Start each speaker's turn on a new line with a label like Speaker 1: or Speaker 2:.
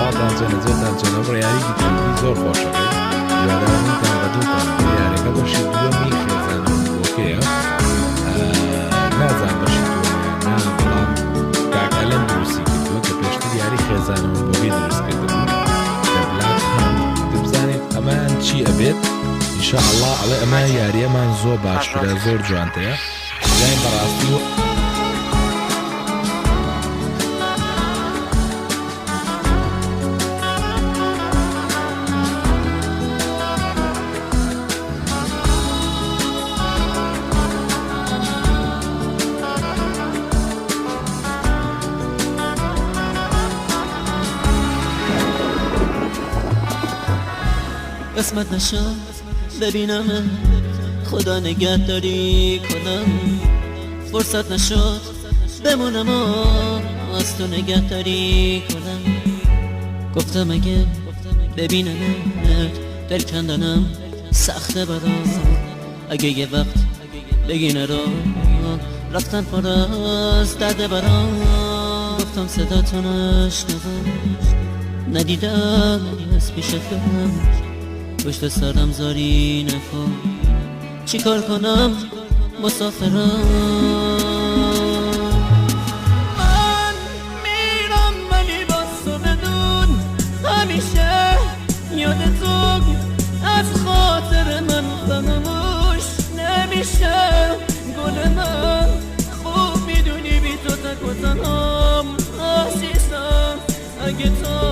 Speaker 1: ساڵتان چەنە جێتان چەنە ڕێیاریی تویتری زۆر خۆشە بێت هیوادارمەتان بەدڵتان ڕێیارەکە بەشی دووەمی خێزانەوەکەیە نازان بەشی دووەمیان نا بەڵام کاکەلەن دروستی کردووە کە پێشتر یاری خێزانەوە بۆی دروست کردبوو لە بلاک هەم بزانێت ئەمان چی ئەبێت ئینشاءالله ئەڵێ ئەمە یاریەمان زۆر باشترە زۆر جوانتەیە لای بەڕاستی و
Speaker 2: قسمت نشد ببینم خدا نگهداری کنم فرصت نشد بمونم و از تو نگهداری کنم گفتم اگه ببینمت دل کندنم سخته برام اگه یه وقت بگینه رو رفتن پر از درد برام گفتم صداتو نشنوم ندیدم از پیشت برم پشت سرم زاری نکن چی کار کنم مسافرم من میرم ولی با تو بدون همیشه یاد تو از خاطر من فراموش نمیشه گل من خوب میدونی بی تو تک و تنهام عزیزم اگه تو